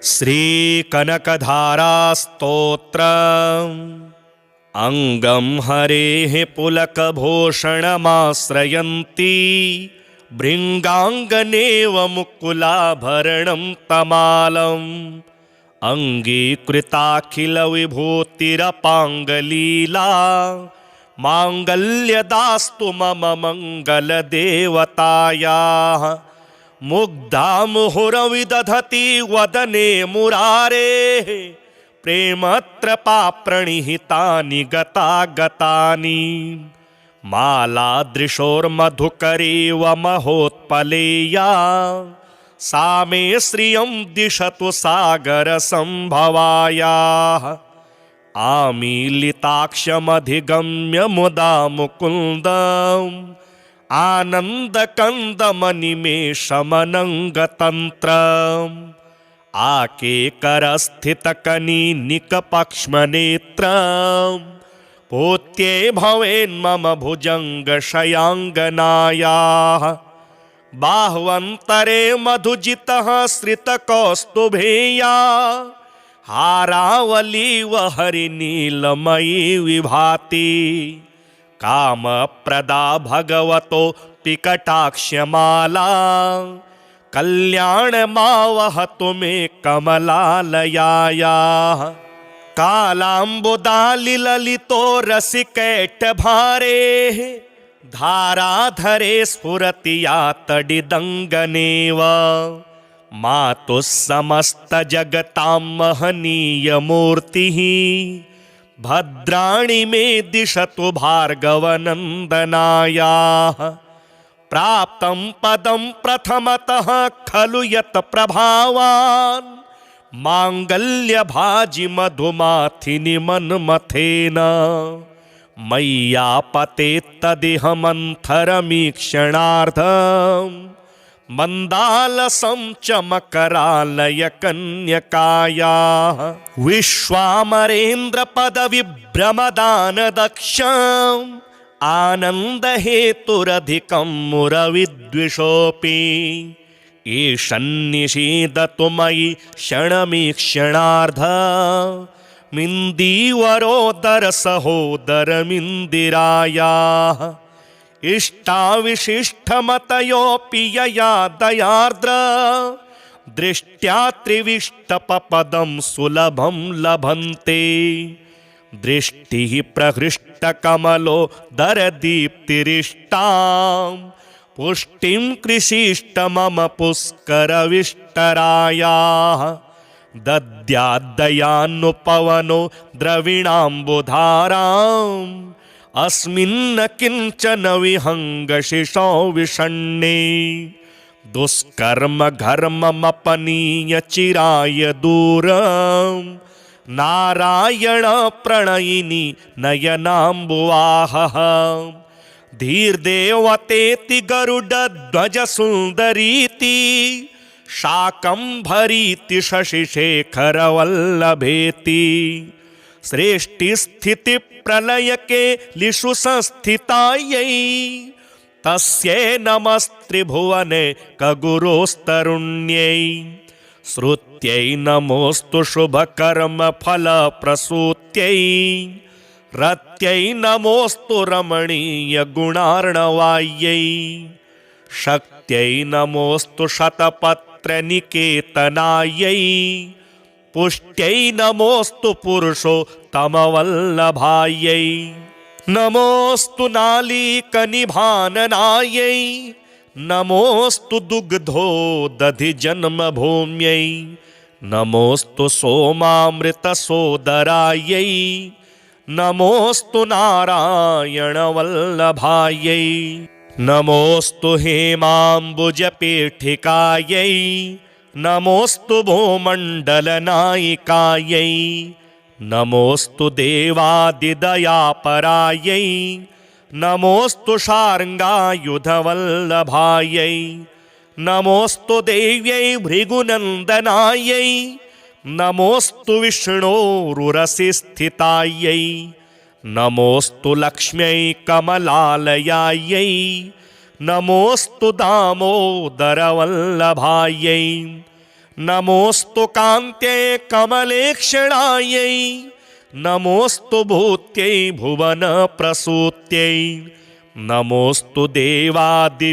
श्रीकनकधारास्तोत्र अंगं हरेः पुलकभूषणमाश्रयन्ती भृङ्गाङ्गनेव मुकुलाभरणं तमालम् अङ्गीकृताखिलविभूतिरपाङ्गलीला माङ्गल्यदास्तु मम मङ्गलदेवतायाः। मुग्धा मुहुरविदधति वदने मुरारेः प्रेमत्रपा प्रणिहितानि गतागतानि। मालादृशोर्मधुकरेव महोत्पलेया सा मे श्रियं दिशतु सागरसम्भवायाः। आमीलिताक्षमधिगम्य मुदा मुकुन्दम् आनन्दकन्दमनिमेषमनङ्गतन्त्रम् आकेकरस्थितकनीनिकपक्ष्मनेत्रम् पोत्ये भवेन्मम भुजङ्गशयाङ्गनायाः। बाह्वन्तरे मधुजितः श्रितकौस्तुभेया हारावलीव हरिनीलमयी विभाति। कामप्रदा भगवतो पिकटाक्ष्यमाला कल्याणमावहतु मे कमलालयायाः। कालाम्बुदालिललितो रसिकैटभारेः धाराधरे स्फुरति या तडिदङ्गनेव। मातुः समस्तजगतां महनीयमूर्तिः भद्राणि मे दिशतु भार्गवनन्दनायाः। प्राप्तं पदं प्रथमतः खलु यत् प्रभावान् माङ्गल्यभाजि मधुमाथिनि मन्मथेन। मय्यापतेत्तदिह मन्थरमीक्षणार्थम् मन्दालसं च मकरालय कन्यकायाः। विश्वामरेन्द्रपदविभ्रमदानदक्षम् आनन्दहेतुरधिकं मुरविद्विषोऽपि ईशन्निषीदतु मयि क्षणमीक्षणार्धमिन्दीवरोदरसहोदरमिन्दिरायाः। इष्टाविशिष्टमतयोऽपि यया दयार्द्र दृष्ट्या त्रिविष्टपपदं सुलभं लभन्ते। दृष्टिः प्रहृष्टकमलोदरदीप्तिरिष्टां पुष्टिं कृषीष्ट मम पुष्करविष्टरायाः। दद्याद्दयान्नुपवनो द्रविणाम्बुधाराम् अस्मिन्न किंचन विहंगशिशौ विषण्णे। दुष्कर्म घर्ममपनीय चिराय दूरम् नारायण प्रणयिनी नयनाम्बुवाहः। धीर्देवतेति गरुडध्वज सुन्दरीति शाकम्भरीति शशिशेखरवल्लभेति। सृष्टिस्थिति प्रलयके लिषु संस्थितायै तस्यै नमस्त्रिभुवने कगुरोस्तरुण्यै। श्रुत्यै नमोस्तु शुभकर्मफलप्रसूत्यै रत्यै नमोस्तु रमणीयगुणार्णवायै। शक्त्यै नमोस्तु शतपत्रनिकेतनायै पुष्ट्यै नमोस्तु पुरुषोत्तमवल्लभायै। नमोस्तु नालीकनिभाननायै नमोस्तु दुग्धोदधिजन्मभूम्यै। नमोस्तु सोमामृतसोदरायै नमोस्तु नारायणवल्लभायै। नमोस्तु हेमाम्बुजपीठिकायै नमोस्तु भूमण्डलनायिकायै। नमोस्तु देवादिदयापरायै नमोस्तु शार्ङ्गायुधवल्लभायै। नमोस्तु देव्यै भृगुनन्दनायै नमोस्तु विष्णोरुरसिस्थितायै। नमोस्तु लक्ष्म्यै कमलालयायै नमोस्तु दामोदरवल्लभायै। नमोऽस्तु कान्त्यै कमलेक्षणायै नमोऽस्तु भूत्यै भुवनप्रसूत्यै नमोऽस्तु देवादिभिरर्चितायै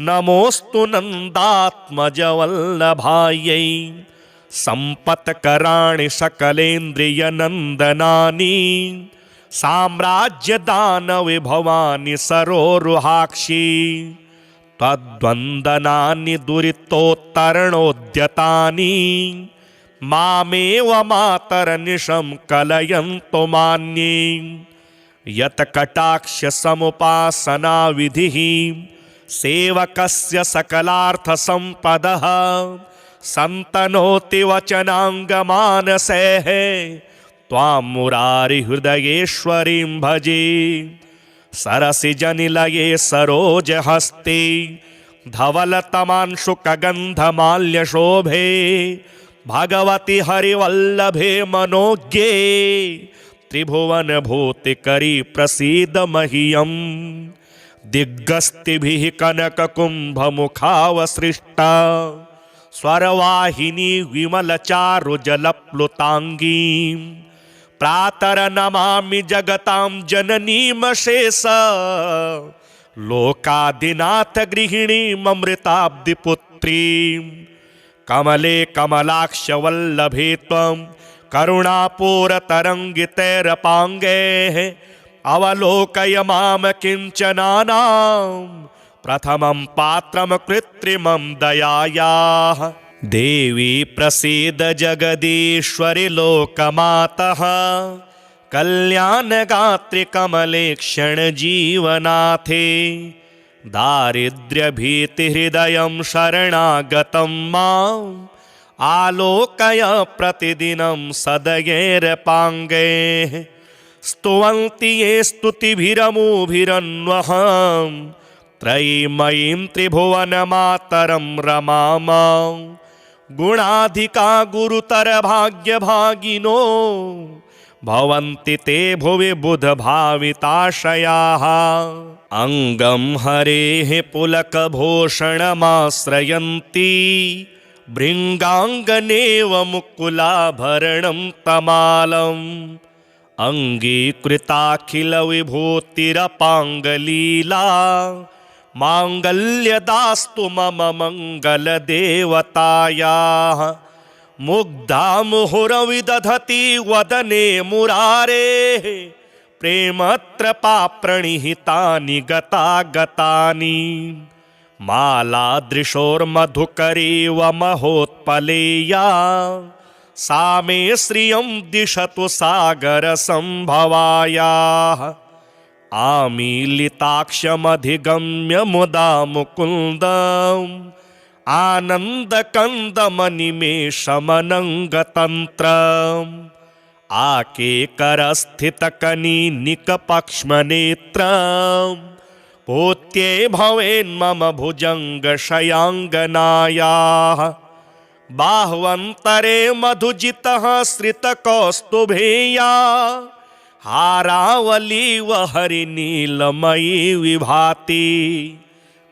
नमोऽस्तु नन्दात्मजवल्लभायै सम्पत्कराणि सकलेन्द्रियनन्दनानि साम्राज्यदानविभवानि सरोरुहाक्षी तद्वन्दनानि दुरितोत्तरणोद्यतानि मामेव मातरनिशं कलयन्तु मान्ये यत्कटाक्षसमुपासनाविधिः सेवकस्य सकलार्थसम्पदः सन्तनोति वचनाङ्गमानसैः त्वां मुरारिहृदयेश्वरीं भजे सरसिजनिलये सरोजहस्ते धवलतमांशुकगन्धमाल्यशोभे भगवति हरिवल्लभे मनोज्ञे त्रिभुवनभूतिकरी प्रसीद मह्यम् दिग्गस्तिभिः कनककुम्भमुखावसृष्टा स्वरवाहिनी विमलचारुजलप्लुताङ्गीं प्रातरनमामि जगतां जननीमशेष लोकादिनाथ गृहिणीममृताब्धिपुत्रीं कमले कमलाक्ष वल्लभे त्वं करुणापूरतरङ्गितैरपाङ्गैः अवलोकय माम किञ्चनानां प्रथमं पात्रं कृत्रिमं दयायाः देवी प्रसीद जगदीश्वरि लोकमातः कल्याणगात्रि कमलेक्षण जीवनाथे दारिद्र्यभीतिहृदयं शरणागतं माम् आलोकय प्रतिदिनं सदयैरपाङ्गैः स्तुवन्ति ये स्तुतिभिरमुभिरन्वहं त्रयीमयीं त्रिभुवनमातरं रमामां गुणाधिका गुरुतरभाग्यभागिनो भवन्ति ते भुवि बुधभाविताशयाः अङ्गं हरेः पुलकभूषणमाश्रयन्ति भृङ्गाङ्गनेव मुकुलाभरणं तमालम् अङ्गीकृताखिलविभूतिरपाङ्गलीला माङ्गल्यदास्तु मम मङ्गलदेवतायाः मुग्धा मुहुरविदधति वदने मुरारेः प्रेमत्रपा प्रणिहितानि गतागतानि मालादृशोर्मधुकरीव महोत्पलेया सा मे श्रियं दिशतु सागरसम्भवायाः आमीलिताक्षमधिगम्य मुदा मुकुन्दम् आनन्दकन्दमनिमेषमनङ्गतन्त्रम् आकेकरस्थितकनीनिकपक्ष्मनेत्रम् पूत्ये भवेन्मम भुजङ्गशयाङ्गनायाः बाह्वन्तरे मधुजितः श्रितकौस्तुभेया हारावलीव हरिनीलमयी विभाति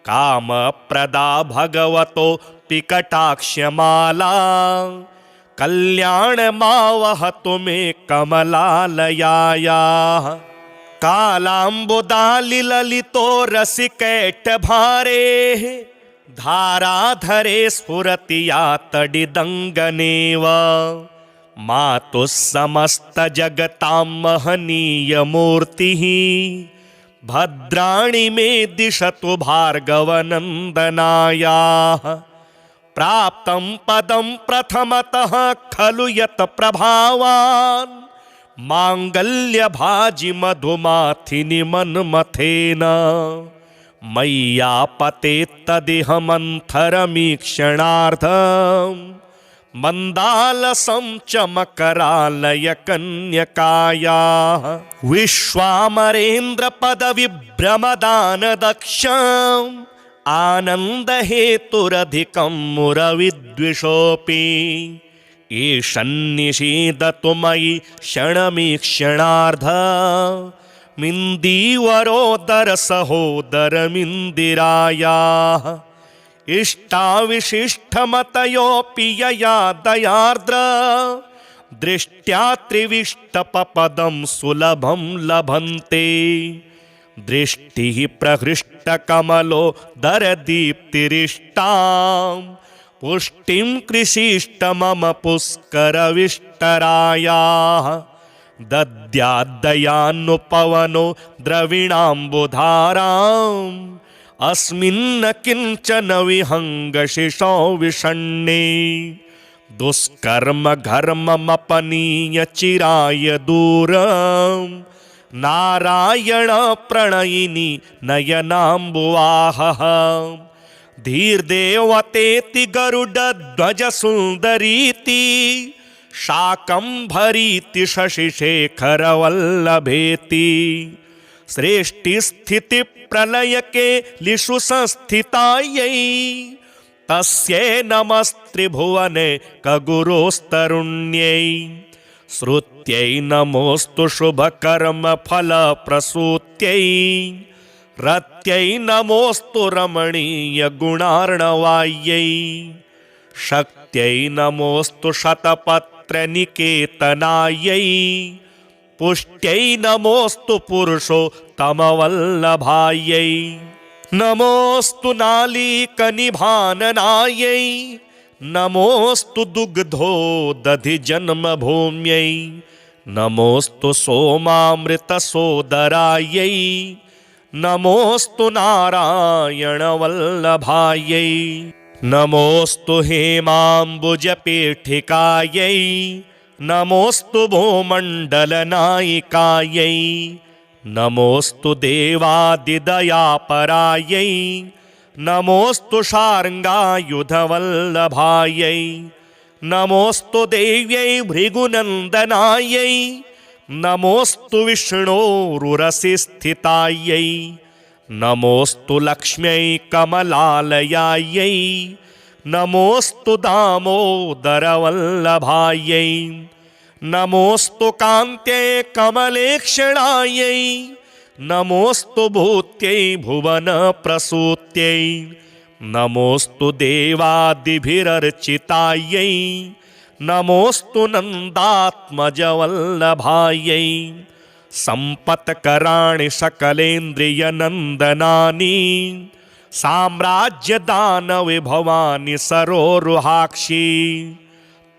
कामप्रदा भगवतो पिकटाक्ष्यमाला कल्याणमावहतु मे कमलालयायाः कालाम्बुदालिललितो रसिकैटभारेः धाराधरे स्फुरति या तडिदङ्गनेव मातुः समस्तजगतां महनीयमूर्तिः भद्राणि मे दिशतु भार्गवनन्दनायाः प्राप्तं पदं प्रथमतः खलु यत् प्रभावान् माङ्गल्यभाजि मधुमाथिनि मन्मथेन मय्यापते तदिह मन्थरमीक्षणार्थं मन्दालसं च मकरालय कन्यकायाः विश्वामरेन्द्रपदविभ्रमदानदक्षम् आनन्दहेतुरधिकं मुरविद्विषोऽपि ईशन्निषीदतु मयि क्षणमीक्षणार्ध मिन्दीवरोदर सहोदरमिन्दिरायाः इष्टाविशिष्टमतयोऽपि यया दयार्द्र दृष्ट्या त्रिविष्टपपदं सुलभं लभन्ते। दृष्टिः प्रहृष्टकमलोदरदीप्तिरिष्टां पुष्टिं कृषीष्ट मम पुष्करविष्टरायाः। दद्याद्दयान्नुपवनो द्रविणाम्बुधाराम् अस्मिन्न किञ्चन विहङ्गशिशौ विषण्णे। दुष्कर्म घर्ममपनीय चिराय दूरम् नारायण प्रणयिनी नयनाम्बुवाहः। धीर्देवतेति गरुडध्वज सुन्दरीति शाकम्भरीति शशिशेखरवल्लभेति। सृष्टिस्थितिप्रलयके लिषु संस्थितायै तस्यै नमस्त्रिभुवने कगुरोस्तरुण्यै। श्रुत्यै नमोऽस्तु शुभकर्मफलप्रसूत्यै रत्यै नमोऽस्तु रमणीयगुणार्णवायै। शक्त्यै नमोऽस्तु शतपत्रनिकेतनायै पुष्ट्यै नमोऽस्तु पुरुषोत्तमवल्लभायै। नमोऽस्तु नालीकनिभाननायै नमोऽस्तु दुग्धोदधिजन्मभूम्यै। नमोऽस्तु सोमामृतसोदरायै नमोऽस्तु नारायणवल्लभायै। नमोऽस्तु हेमाम्बुजपीठिकायै नमोऽस्तु भूमण्डलनायिकायै। नमोऽस्तु देवादिदयापरायै नमोऽस्तु शार्ङ्गायुधवल्लभायै। नमोऽस्तु देव्यै भृगुनन्दनायै नमोऽस्तु विष्णोरुरसिस्थितायै। नमोऽस्तु लक्ष्म्यै कमलालयायै नमोऽस्तु दामोदरवल्लभायै। नमोऽस्तु कान्त्यै कमलेक्षणायै नमोऽस्तु भूत्यै भुवनप्रसूत्यै। नमोऽस्तु देवादिभिरर्चितायै नमोऽस्तु नन्दात्मजवल्लभायै। सम्पत्कराणि सकलेन्द्रियनन्दनानि साम्राज्यदानविभवानि सरोरुहाक्षि।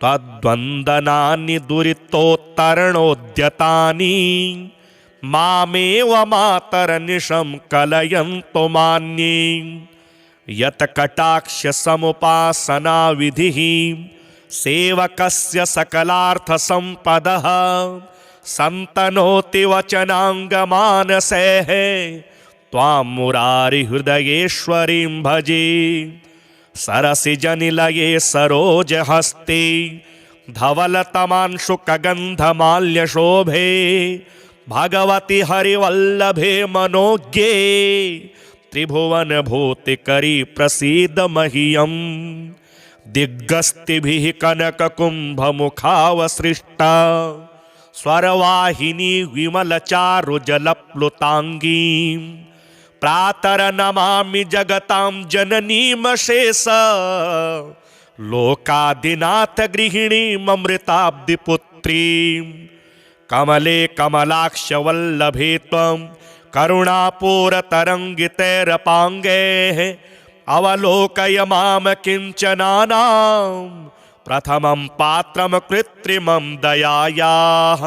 त्वद्वन्दनानि दुरितोत्तरणोद्यतानि मामेव मातरनिशं कलयन्तु मान्ये। यत्कटाक्षसमुपासनाविधिः सेवकस्य सकलार्थसम्पदः सन्तनोति वचनाङ्गमानसैः त्वां मुरारिहृदयेश्वरीं भजे। सरसिजनिलये सरोजहस्ते धवलतमांशुकगन्धमाल्यशोभे भगवति हरिवल्लभे मनोज्ञे। त्रिभुवनभूतिकरी प्रसीद मह्यम् दिग्गस्तिभिः कनककुम्भमुखावसृष्टा स्वरवाहिनी विमलचारुजलप्लुताङ्गीं। प्रातरनमामि जगतां जननीमशेष लोकादिनाथ गृहिणीममृताब्धिपुत्रीं। कमले कमलाक्षवल्लभे त्वं करुणापूरतरङ्गितैरपाङ्गैः अवलोकय मां किञ्चनानां प्रथमं पात्रं कृत्रिमं दयायाः।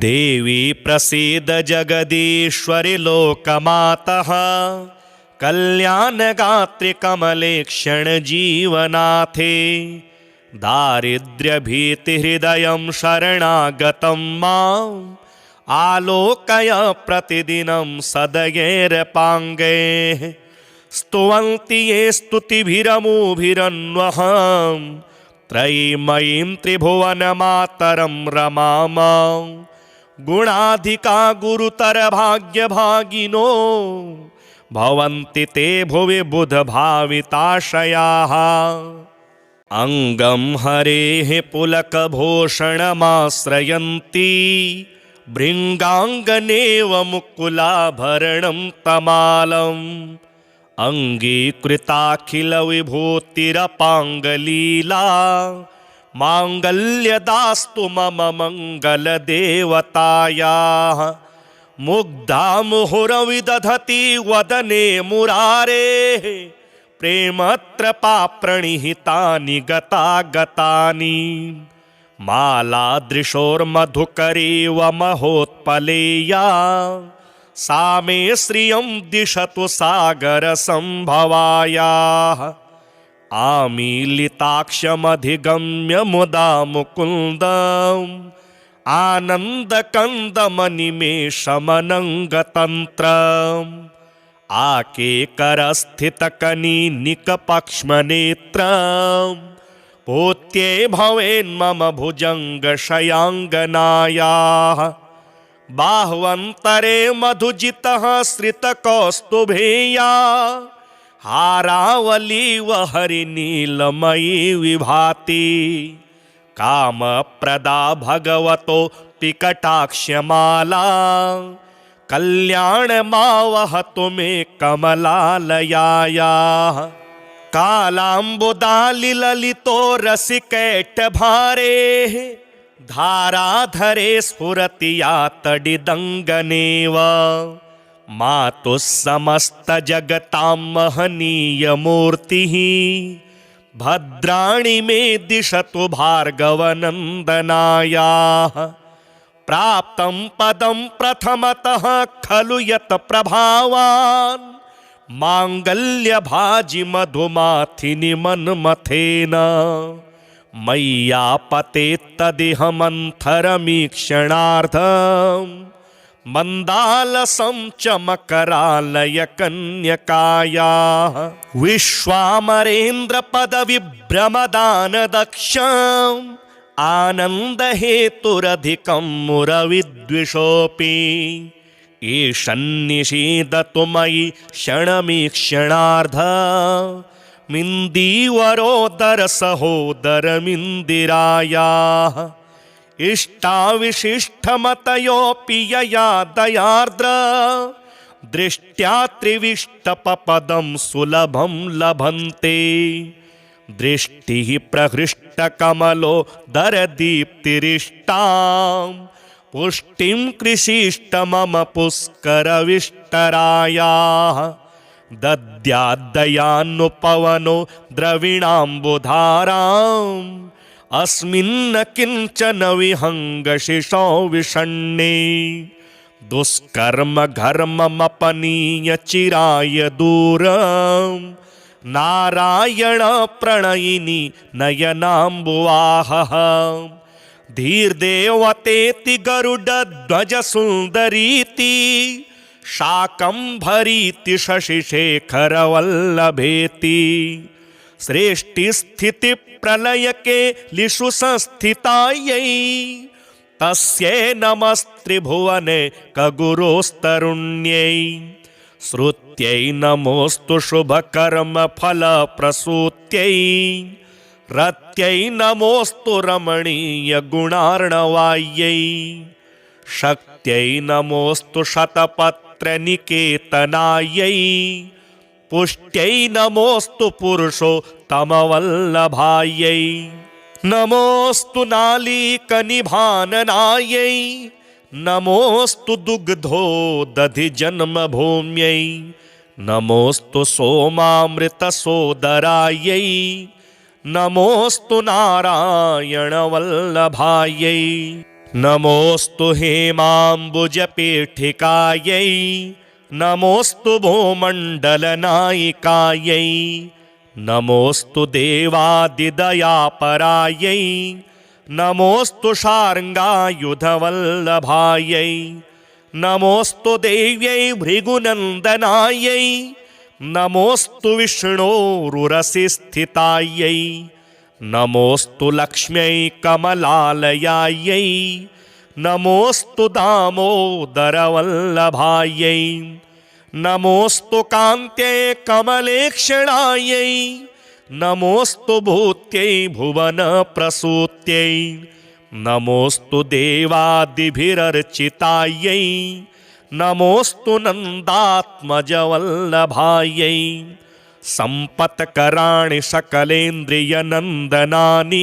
देवी प्रसीद जगदीश्वरि लोकमातः कल्याणगात्रि कमले क्षणजीवनाथे। दारिद्र्यभीतिहृदयं शरणागतं माम् आलोकय प्रतिदिनं सदयैरपाङ्गैः। स्तुवन्ति ये स्तुतिभिरमुभिरन्वहं त्रयीमयीं त्रिभुवनमातरं रमामः। गुणाधिका गुरुतरभाग्यभागिनो भवन्ति ते भुवि बुधभाविताशयाः। अङ्गं हरेः पुलकभूषणमाश्रयन्ति भृङ्गाङ्गनेव मुकुलाभरणं तमालम्। अङ्गीकृताखिलविभूतिरपाङ्गलीला माङ्गल्यदास्तु मम मङ्गलदेवतायाः। मुग्धा मुहुरविदधति वदने मुरारेः प्रेमत्रपा प्रणिहितानि गतागतानि। मालादृशोर्मधुकरेव महोत्पलेया सा मे श्रियं दिशतु सागरसम्भवायाः। आमीलिताक्षमधिगम्य मुदा मुकुन्दम् आनन्दकन्दमनिमेषमनङ्गतन्त्रम् आकेकरस्थितकनीनिकपक्ष्मनेत्रम् पूत्ये भवेन्मम भुजङ्गशयाङ्गनायाः। बाह्वन्तरे मधुजितः श्रितकौस्तुभेया हारावलीव हरिनीलमयी विभाति। कामप्रदा भगवतो पिकटाक्ष्यमाला कल्याणमावहतु मे कमलालयायाः। कालाम्बुदालिललितो रसिकैटभारेः धाराधरे स्फुरति या तडिदङ्गनेव। मातुः समस्तजगतां महनीयमूर्तिः भद्राणि मे दिशतु भार्गवनन्दनायाः। प्राप्तं पदं प्रथमतः खलु यत् प्रभावान् माङ्गल्यभाजि मधुमाथिनि मन्मथेन। मय्यापतेत्तदिह मन्थरमीक्षणार्थम् मन्दालसं च मकरालय कन्यकायाः। विश्वामरेन्द्रपदविभ्रमदानदक्षम् आनन्दहेतुरधिकं मुरविद्विषोऽपि। ईशन्निषीदतु मयि क्षणमीक्षणार्धमिन्दीवरोदरसहोदरमिन्दिरायाः। इष्टाविशिष्टमतयोऽपि यया दयार्द्र दृष्ट्या त्रिविष्टपपदं सुलभं लभन्ते। दृष्टिः प्रहृष्टकमलो दरदीप्तिरिष्टां पुष्टिं कृषीष्ट मम पुष्करविष्टरायाः। दद्याद्दयान्नुपवनो द्रविणाम्बुधाराम् अस्मिन्न किञ्चन विहङ्गशिशौ विषण्णे। दुष्कर्म घर्ममपनीय चिराय दूरम् नारायण प्रणयिनी नयनाम्बुवाहः। धीर्देवतेति गरुडध्वज सुन्दरीति शाकम्भरीति शशिशेखरवल्लभेति। सृष्टिस्थितिप्रलयके लिषु संस्थितायै तस्यै नमस्त्रिभुवने कगुरोस्तरुण्यै। श्रुत्यै नमोऽस्तु शुभकर्मफलप्रसूत्यै रत्यै नमोऽस्तु रमणीयगुणार्णवायै। शक्त्यै नमोऽस्तु शतपत्रनिकेतनायै पुष्ट्यै नमोऽस्तु पुरुषोत्तमवल्लभायै। नमोऽस्तु नालीकनिभाननायै नमोऽस्तु दुग्धोदधिजन्मभूम्यै। नमोऽस्तु सोमामृतसोदरायै नमोऽस्तु नारायणवल्लभायै। नमोऽस्तु हेमाम्बुजपीठिकायै नमोऽस्तु भूमण्डलनायिकायै। नमोऽस्तु देवादिदयापरायै नमोऽस्तु शार्ङ्गायुधवल्लभायै। नमोऽस्तु देव्यै भृगुनन्दनायै नमोऽस्तु विष्णोरुरसिस्थितायै। नमोऽस्तु लक्ष्म्यै कमलालयायै नमोऽस्तु दामोदरवल्लभायै। नमोऽस्तु कान्त्यै कमलेक्षणायै नमोऽस्तु भूत्यै भुवनप्रसूत्यै। नमोऽस्तु देवादिभिरर्चितायै नमोस्तु नन्दात्मजवल्लभायै सम्पत्कराणि सकलेन्द्रियनन्दनानि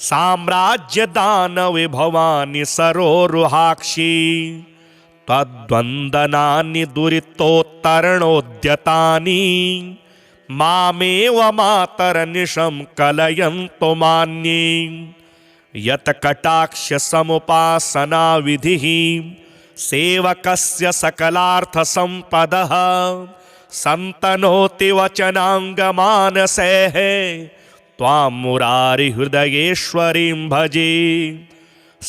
साम्राज्यदानविभवानि सरोरुहाक्षी त्वद्वन्दनानि दुरितोत्तरणोद्यतानि मामेव मातरनिशं कलयन्तु मान्ये यत्कटाक्षसमुपासनाविधिः सेवकस्य सकलार्थसम्पदः सन्तनोति वचनाङ्गमानसैः त्वां मुरारिहृदयेश्वरीं भजे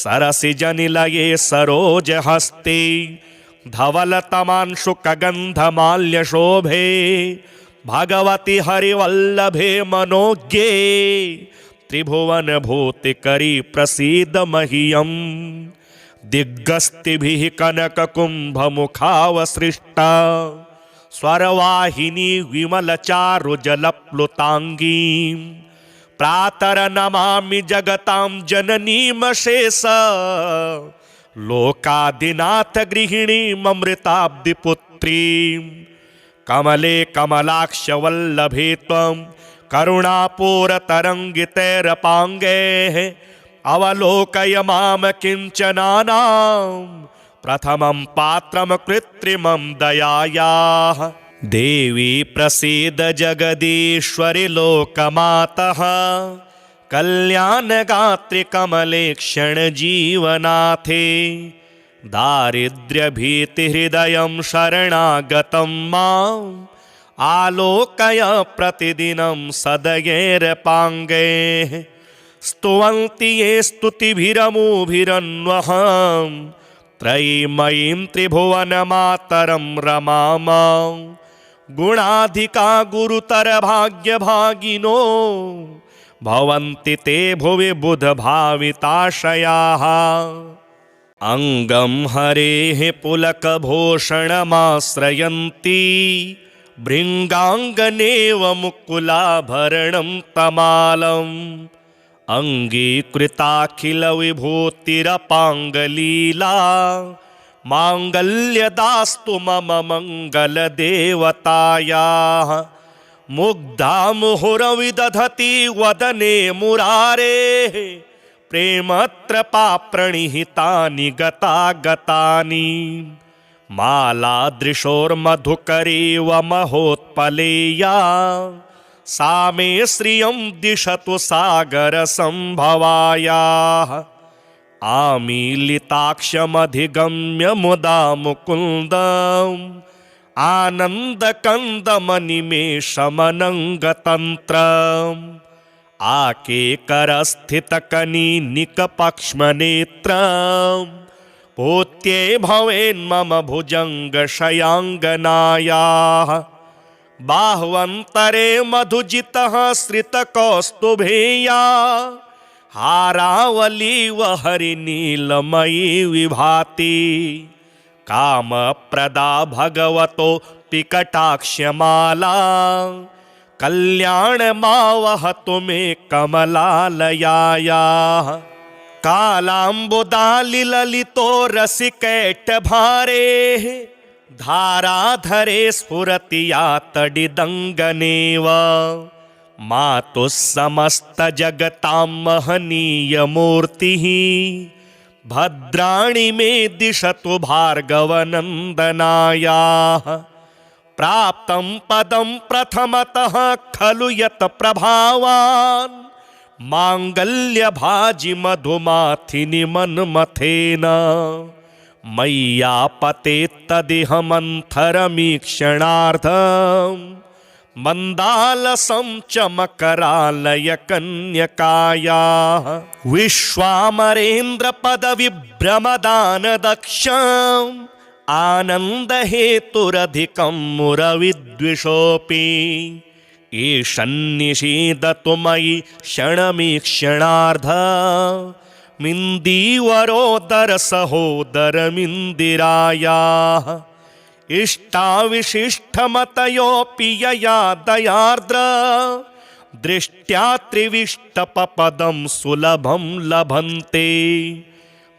सरसिजनिलये सरोजहस्ते धवलतमांशुकगन्धमाल्यशोभे भगवति हरिवल्लभे मनोज्ञे त्रिभुवनभूतिकरी प्रसीद मह्यम् दिग्गस्तिभिः कनककुम्भमुखावसृष्टा स्वरवाहिनी विमलचारुजलप्लुताङ्गीं प्रातरनमामि जगतां जननीमशेष लोकादिनाथ गृहिणीममृताब्धिपुत्रीं कमले कमलाक्षवल्लभे त्वं करुणापूरतरङ्गितैरपाङ्गैः अवलोकय माम किञ्चनानां प्रथमं पात्रं कृत्रिमं दयायाः देवी प्रसीद जगदीश्वरि लोकमातः कल्याणगात्रि कमले क्षणजीवनाथे दारिद्र्यभीतिहृदयं शरणागतं माम् आलोकय प्रतिदिनं सदयैरपाङ्गैः स्तुवन्ति ये स्तुतिभिरमुभिरन्वहं त्रयीमयीं त्रिभुवनमातरं रमामां गुणाधिका गुरुतरभाग्यभागिनो भवन्ति ते भुवि बुधभाविताशयाः अङ्गं हरेः पुलकभूषणमाश्रयन्ति भृङ्गाङ्गनेव मुकुलाभरणं तमालम् अङ्गीकृताखिलविभूतिरपाङ्गलीला माङ्गल्यदास्तु मम मङ्गलदेवतायाः मुग्धा मुहुरविदधति वदने मुरारेः प्रेमत्रपाप्रणिहितानि गतागतानि मालादृशोर्मधुकरीव महोत्पलेया सा मे श्रियं दिशतु सागरसम्भवायाः आमीलिताक्षमधिगम्य मुदा मुकुन्दम् आनन्दकन्दमनिमेषमनङ्गतन्त्रम् आकेकरस्थितकनीनिकपक्ष्मनेत्रम् पूत्ये भवेन्मम भुजङ्गशयाङ्गनायाः बाह्वन्तरे मधुजितः श्रितकौस्तुभेया हारावलीव हरिनीलमयी विभाति कामप्रदा भगवतो पिकटाक्ष्यमाला कल्याणमावहतु मे कमलालयायाः कालाम्बुदालिललितो रसिकैटभारेः धाराधरे स्फुरति या तडिदङ्गनेव मातुः समस्तजगतां महनीयमूर्तिः भद्राणि मे दिशतु भार्गवनन्दनायाः प्राप्तं पदं प्रथमतः खलु यत् प्रभावान् माङ्गल्यभाजि मधुमाथिनि मन्मथेन मय्यापतेत्तदिह मन्थरमीक्षणार्थं मन्दालसं च मकरालय कन्यकायाः विश्वामरेन्द्रपदविभ्रमदानदक्षम् आनन्दहेतुरधिकं मुरविद्विषोऽपि ईशन्निषीदतु मयि क्षणमीक्षणार्ध मिन्दीवरोदरसहोदरमिन्दिरायाः इष्टाविशिष्टमतयोऽपि यया दयार्द्र दृष्ट्या त्रिविष्टपपदं सुलभं लभन्ते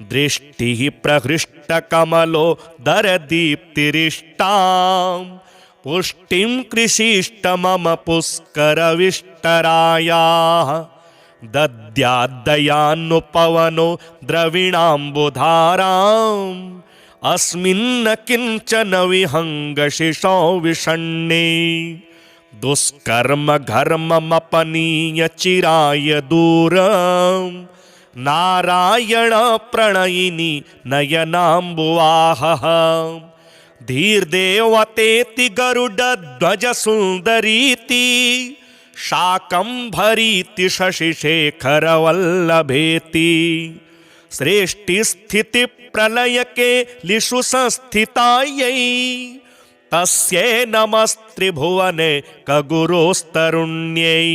दृष्टिः प्रहृष्टकमलोदरदीप्तिरिष्टां पुष्टिं कृषिष्ट मम पुष्करविष्टरायाः दद्याद्दयान्नुपवनो द्रविणाम्बुधाराम् अस्मिन्न किंचन विहंगशिशौ विषण्णे दुष्कर्म घर्ममपनीय चिराय दूरम् नारायण प्रणयिनी नयनाम्बुवाहः धीर्देवतेति गरुडध्वज सुन्दरीति शाकम्भरीति शशिशेखरवल्लभेति सृष्टिस्थिति प्रलयके लिषु संस्थितायै तस्यै नमस्त्रिभुवने कगुरोस्तरुण्यै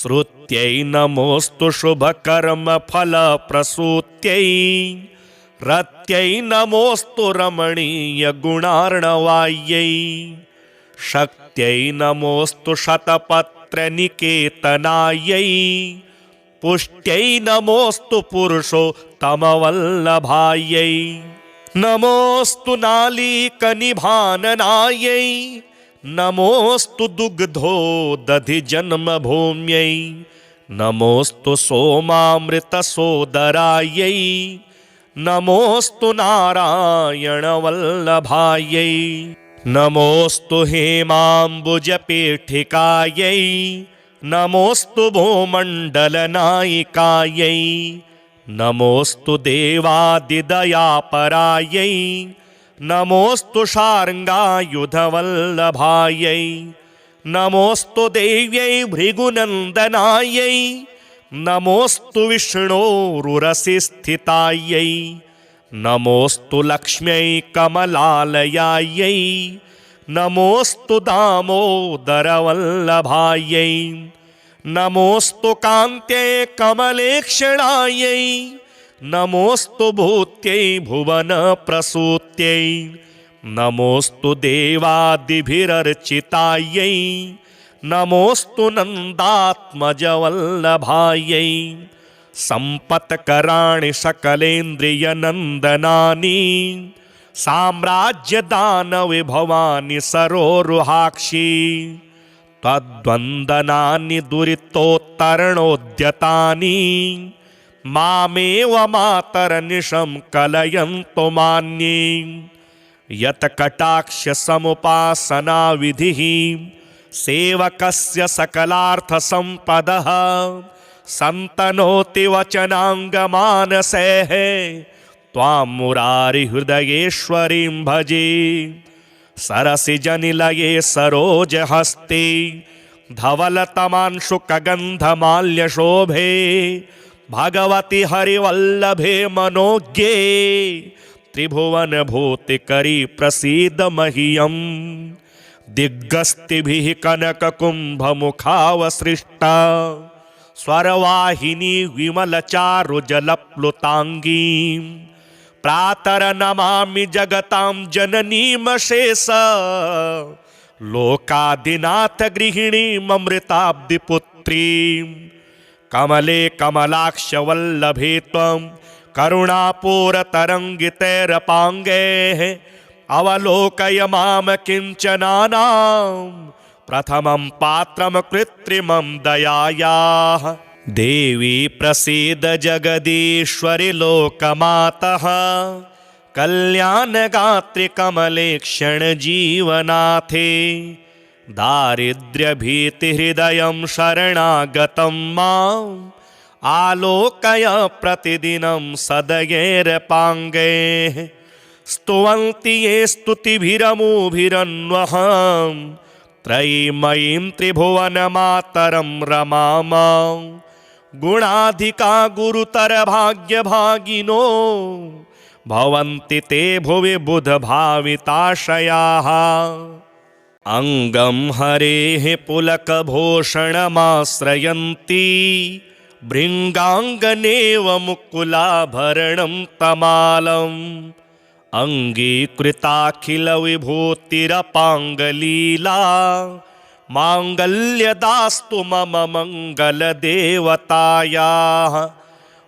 श्रुत्यै नमोस्तु शुभकर्मफलप्रसूत्यै रत्यै नमोस्तु रमणीयगुणार्णवायै शक्त्यै नमोस्तु शतपत्रनिकेतनायै पुष्ट्यै नमोस्तु पुरुषोत्तमवल्लभायै नमोस्तु नालीकनिभाननायै नमोस्तु दुग्धोदधिजन्मभूम्यै नमोस्तु सोमामृतसोदरायै नमोस्तु नारायणवल्लभायै नमोस्तु हेमाम्बुजपीठिकायै नमोस्तु भूमण्डलनायिकायै नमोस्तु देवादिदयापरायै नमोस्तु शार्ङ्गायुधवल्लभायै नमोस्तु देव्यै भृगुनन्दनायै नमोस्तु विष्णोरुरसिस्थितायै नमोस्तु लक्ष्म्यै कमलालयायै नमोस्तु दामोदरवल्लभायै नमोस्तु कान्त्यै कमलेक्षणायै नमोस्तु भूत्यै भुवनप्रसूत्यै नमोस्तु देवादिभिरर्चितायै नमोस्तु नन्दात्मजवल्लभायै सम्पत्कराणि सकलेन्द्रियनन्दनानि साम्राज्यदानविभवानि सरोरुहाक्षि तद्वन्दनानि दुरितोत्तरणोद्यतानि मामेव मातरनिशं कलयन्तु मान्ये यत्कटाक्षसमुपासनाविधिः सेवकस्य सकलार्थसम्पदः सन्तनोति वचनाङ्गमानसैः त्वां मुरारिहृदयेश्वरीं भजे सरसिजनिलये सरोजहस्ते धवलतमांशुकगन्धमाल्यशोभे भगवति हरिवल्लभे मनोज्ञे त्रिभुवनभूतिकरी प्रसीद मह्यम् दिग्गस्तिभिः कनककुम्भमुखावसृष्टा स्वरवाहिनी विमलचारुजलप्लुताङ्गीं प्रातरनमामि जगतां जननीमशेष लोकादिनाथ गृहिणीममृताब्धिपुत्रीं कमले कमलाक्ष वल्लभे त्वं करुणापूरतरङ्गितैरपाङ्गैः अवलोकय माम किञ्चनानां प्रथमं पात्रं कृत्रिमं दयायाः देवी प्रसीद जगदीश्वरि लोकमातः कल्याणगात्रि कमलेक्षण जीवनाथे दारिद्र्यभीतिहृदयं शरणागतं माम् आलोकय प्रतिदिनं सदयैरपाङ्गैः स्तुवन्ति ये स्तुतिभिरमुभिरन्वहं त्रयीमयीं त्रिभुवनमातरं रमामां गुणाधिका गुरुतर भाग्यभागिनो भवन्ति ते भुवि बुधभाविताशयाः अङ्गं हरेः पुलकभूषणमाश्रयन्ति भृङ्गाङ्गनेव मुकुलाभरणं तमालम् अङ्गीकृताखिलविभूतिरपाङ्गलीला माङ्गल्यदास्तु मम मङ्गलदेवतायाः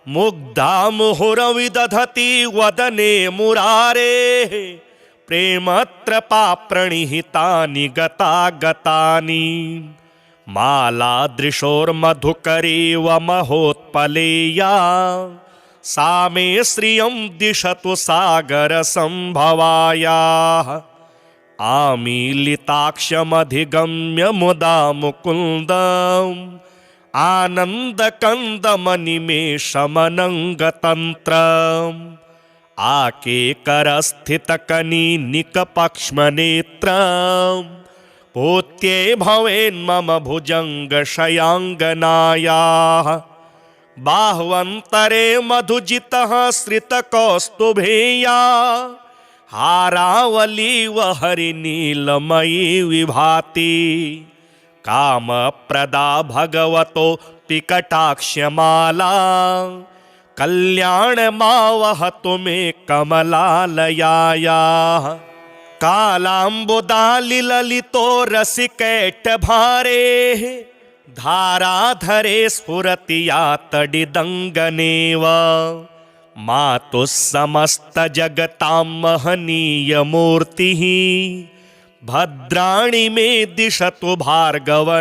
मुग्धा मुहुरविदधति वदने मुरारेः प्रेमत्रपा प्रणिहितानि गतागतानि मालादृशोर्मधुकरेव महोत्पलेया सा मे श्रियं दिशतु सागरसम्भवायाः आमीलिताक्षमधिगम्य मुदा मुकुन्दम् आनन्दकन्दमनिमेषमनङ्गतन्त्रम् आकेकरस्थितकनीनिकपक्ष्मनेत्रम् पूत्ये भवेन्मम भुजङ्गशयाङ्गनायाः बाह्वन्तरे मधुजितः श्रितकौस्तुभेया हारावलीव हरिनीलमयी विभाति कामप्रदा भगवतो पिकटाक्ष्यमाला कल्याणमावहतु मे कमलालयायाः कालाम्बुदालिललितो रसिकैटभारेः धाराधरे स्फुरति या तडिदङ्गनेव मातुः समस्तजगतां महनीयमूर्तिः भद्राणि मे दिशतु भार्गवनन्दनायाः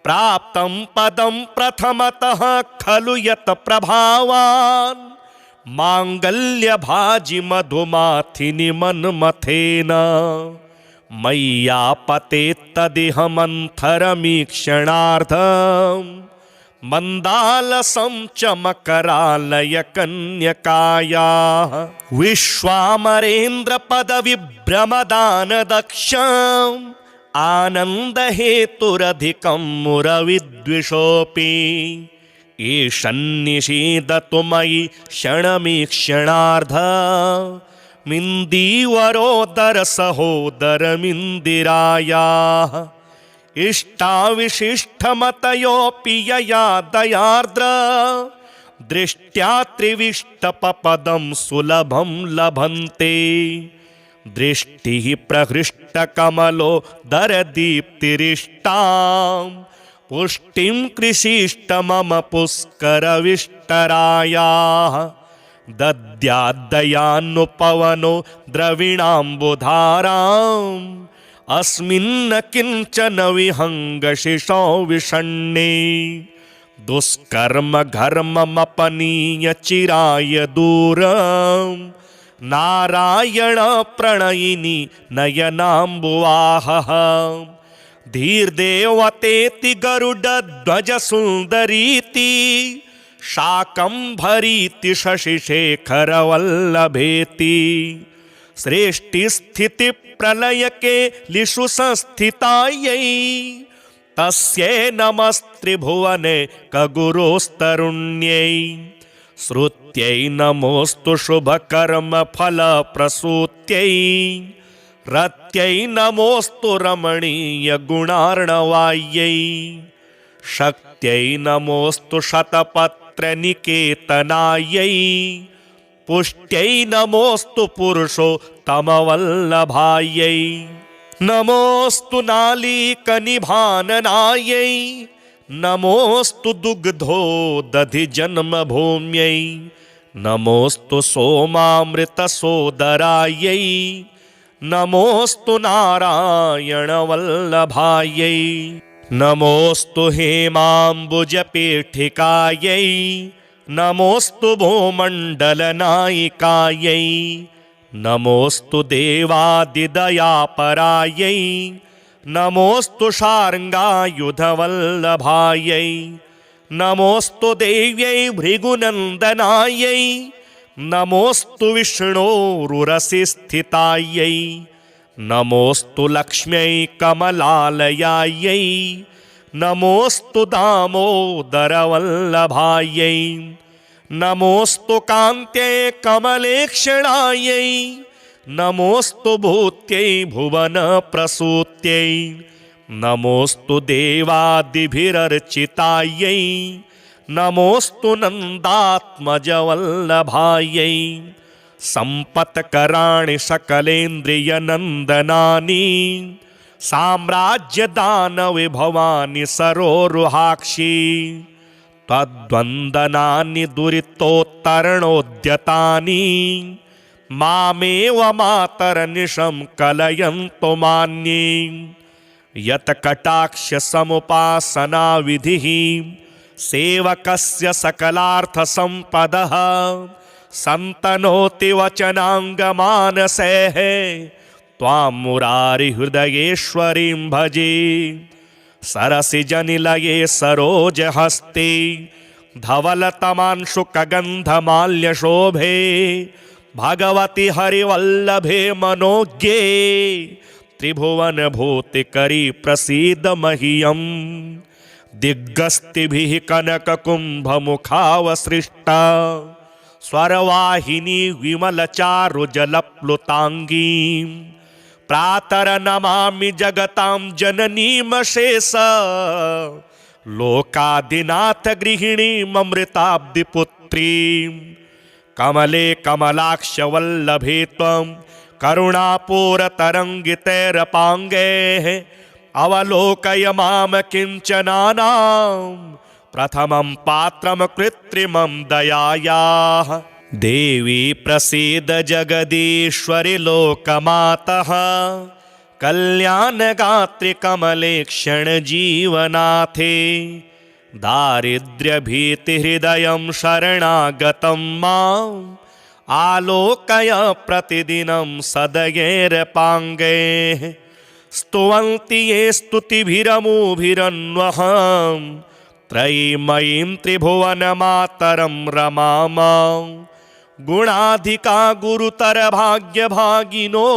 प्राप्तं पदं प्रथमतः खलु यत् प्रभावान् माङ्गल्यभाजि मधुमाथिनि मन्मथेन मय्यापतेत्तदिह मन्थरमीक्षणार्थं मन्दालसं च मकरालय कन्यकायाः विश्वामरेन्द्रपदविभ्रमदानदक्षम् आनन्दहेतुरधिकं मुरविद्विषोऽपि ईशन्निषीदतु मयि क्षणमीक्षणार्धमिन्दीवरोदरसहोदरमिन्दिरायाः इष्टाविशिष्टमतयोऽपि यया दयार्द्र दृष्ट्या त्रिविष्टपपदं सुलभं लभन्ते दृष्टिः प्रहृष्टकमलो दरदीप्तिरिष्टाम् पुष्टिं कृषिष्ट मम पुष्करविष्टरायाः दद्याद्दयान्नुपवनो द्रविणाम्बुधाराम् अस्मिन्न किञ्चन विहङ्गशिशौ विषण्णे दुष्कर्म घर्ममपनीय चिराय दूरम् नारायण प्रणयिनी नयनाम्बुवाहः धीर्देवतेति गरुडध्वज सुन्दरीति शाकम्भरीति शशिशेखरवल्लभेति सृष्टिस्थितिप्रलयके लिषु संस्थितायै तस्यै नमस्त्रिभुवने कगुरोस्तरुण्यै श्रुत्यै नमोऽस्तु शुभकर्मफलप्रसूत्यै रत्यै नमोऽस्तु रमणीयगुणार्णवायै शक्त्यै नमोऽस्तु शतपत्रनिकेतनायै पुष्ट्यै नमोऽस्तु पुरुषोत्तमवल्लभायै नमोऽस्तु नालीकनिभाननायै नमोऽस्तु दुग्धोदधिजन्मभूम्यै नमोऽस्तु सोमामृतसोदरायै नमोऽस्तु नारायणवल्लभायै नमोऽस्तु हेमाम्बुजपीठिकायै नमोऽस्तु भूमण्डलनायिकायै नमोऽस्तु देवादिदयापरायै नमोऽस्तु शार्ङ्गायुधवल्लभायै नमोऽस्तु देव्यै भृगुनन्दनायै नमोऽस्तु विष्णोरुरसिस्थितायै नमोऽस्तु लक्ष्म्यै कमलालयायै नमोऽस्तु दामोदरवल्लभायै नमोऽस्तु कान्त्यै कमलेक्षणायै नमोऽस्तु भूत्यै भुवनप्रसूत्यै नमोऽस्तु देवादिभिरर्चितायै नमोऽस्तु नन्दात्मजवल्लभायै सम्पत्कराणि सकलेन्द्रियनन्दनानि साम्राज्यदानविभवानि सरोरुहाक्षी त्वद्वन्दनानि दुरितोत्तरणोद्यतानि मामेव मातरनिशं कलयन्तु मान्ये यत् कटाक्ष समुपासना विधिः सेवकस्य सकलार्थसम्पदः सन्तनोति वचनाङ्गमानसैः त्वां मुरारिहृदयेश्वरीं भजे सरसिजनिलये सरोजहस्ते धवलतमांशुकगन्धमाल्यशोभे भगवति हरिवल्लभे मनोज्ञे त्रिभुवनभूतिकरी प्रसीद मह्यम् दिग्गस्तिभिः कनककुम्भमुखावसृष्टा स्वरवाहिनी विमलचारुजलप्लुताङ्गीं प्रातरनमामि जगतां जननीमशेष लोकादिनाथ गृहिणीममृताब्धिपुत्रीं कमले कमलाक्षवल्लभे त्वं करुणापूरतरङ्गितैरपाङ्गैः अवलोकय माम किञ्चनानां प्रथमं पात्रं कृत्रिमं दयायाः देवी प्रसीद जगदीश्वरि लोकमातः कल्याणगात्रि कमले क्षणजीवनाथे दारिद्र्यभीतिहृदयं शरणागतं माम् आलोकय प्रतिदिनं सदयैरपाङ्गैः स्तुवन्ति ये स्तुतिभिरमुभिरन्वहं त्रयीमयीं त्रिभुवनमातरं रमामां गुणाधिका गुरुतरभाग्यभागिनो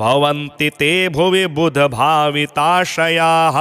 भवन्ति ते भुवि बुधभाविताशयाः।